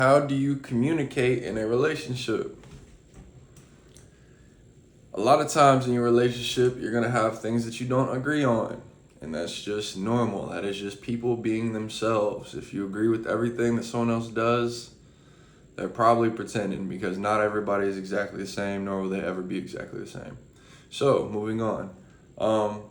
How do you communicate in a relationship? A lot of times in your relationship, you're going to have things that you don't agree on. And that's just normal. That is just people being themselves. If you agree with everything that someone else does, they're probably pretending because not everybody is exactly the same, nor will they ever be exactly the same. So, moving on. Um,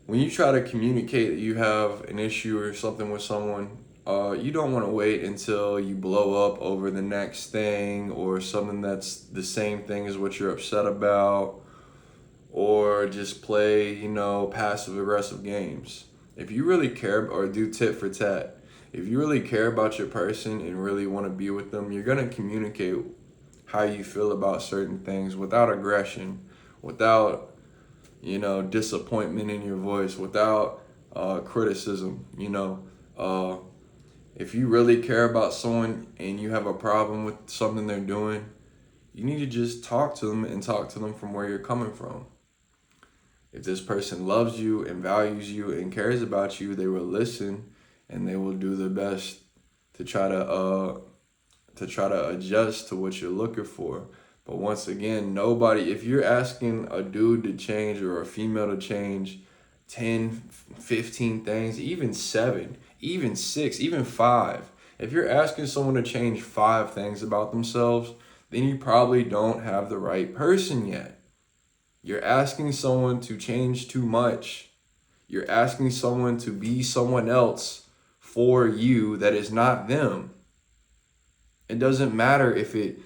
when you try to communicate that you have an issue or something with someone, you don't want to wait until you blow up over the next thing or something that's the same thing as what you're upset about, or just play, passive aggressive games. If you really care, or do tit for tat, if you really care about your person and really want to be with them, you're going to communicate how you feel about certain things without aggression, without disappointment in your voice, without criticism. Uh, if you really care about someone and you have a problem with something they're doing, you need to just talk to them and talk to them from where you're coming from. If this person loves you and values you and cares about you, they will listen and they will do their best to try to adjust to what you're looking for. But once again, nobody, if you're asking a dude to change or a female to change 10, 15 things, even 7, even 6, even 5, if you're asking someone to change 5 things about themselves, then you probably don't have the right person yet. You're asking someone to change too much. You're asking someone to be someone else for you that is not them. It doesn't matter if it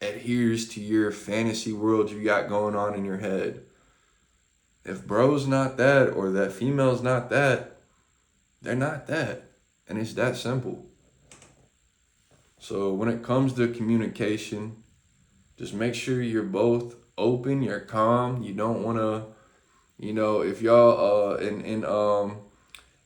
adheres to your fantasy world you got going on in your head. If bro's not that or that female's not that, they're not that. And it's that simple. So when it comes to communication, just make sure you're both open, you're calm. You don't want to, if y'all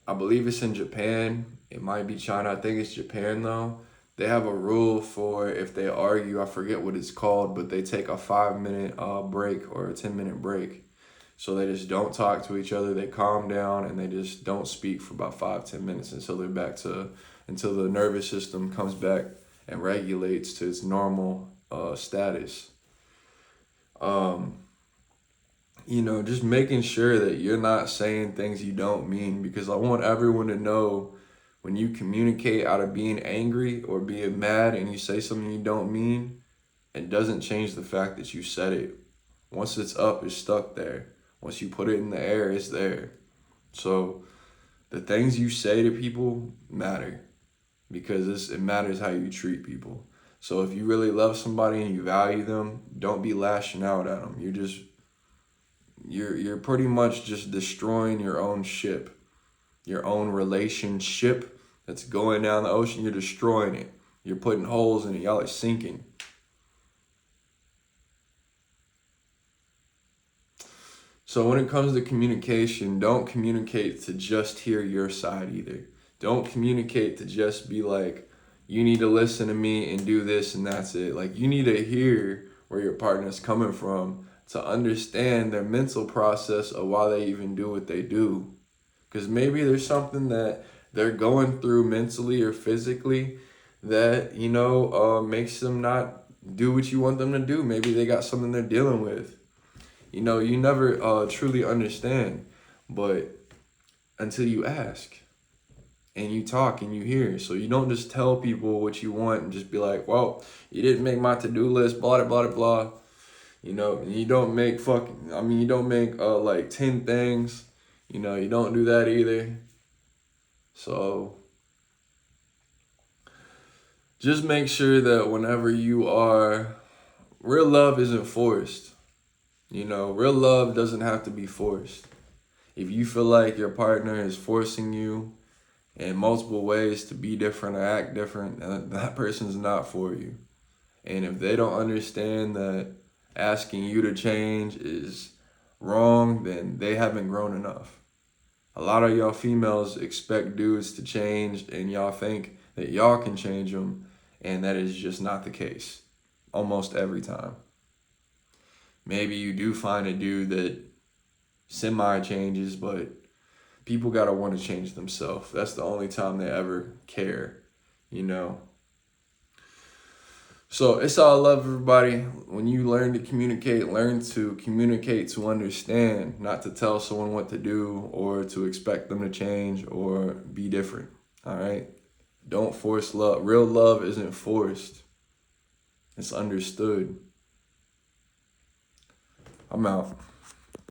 I believe it's in Japan. It might be China. I think it's Japan though. They have a rule for if they argue, I forget what it's called, but they take a 5 minute break or a 10 minute break. So they just don't talk to each other. They calm down and they just don't speak for about 5-10 minutes until the nervous system comes back and regulates to its normal status. Just making sure that you're not saying things you don't mean, because I want everyone to know when you communicate out of being angry or being mad and you say something you don't mean, it doesn't change the fact that you said it. Once it's up, it's stuck there. Once you put it in the air, it's there. So the things you say to people matter because it matters how you treat people. So if you really love somebody and you value them, don't be lashing out at them. You're pretty much just destroying your own ship, your own relationship that's going down the ocean. You're destroying it. You're putting holes in it. Y'all are sinking. So when it comes to communication, don't communicate to just hear your side either. Don't communicate to just be like, you need to listen to me and do this and that's it. Like, you need to hear where your partner's coming from to understand their mental process of why they even do what they do. Because maybe there's something that they're going through mentally or physically that, makes them not do what you want them to do. Maybe they got something they're dealing with. You never truly understand, but until you ask and you talk and you hear. So you don't just tell people what you want and just be like, well, you didn't make my to-do list, blah, blah, blah, blah. You don't make you don't make like 10 things. You don't do that either. So just make sure that whenever real love isn't forced. Real love doesn't have to be forced. If you feel like your partner is forcing you in multiple ways to be different or act different, that person's not for you. And if they don't understand that asking you to change is wrong, then they haven't grown enough. A lot of y'all females expect dudes to change and y'all think that y'all can change them, and that is just not the case almost every time. Maybe you do find a dude that semi-changes, but people gotta want to change themselves. That's the only time they ever care. you know. So it's all love, everybody. When you learn to communicate to understand, not to tell someone what to do or to expect them to change or be different. All right? Don't force love. Real love isn't forced. It's understood. I'm out.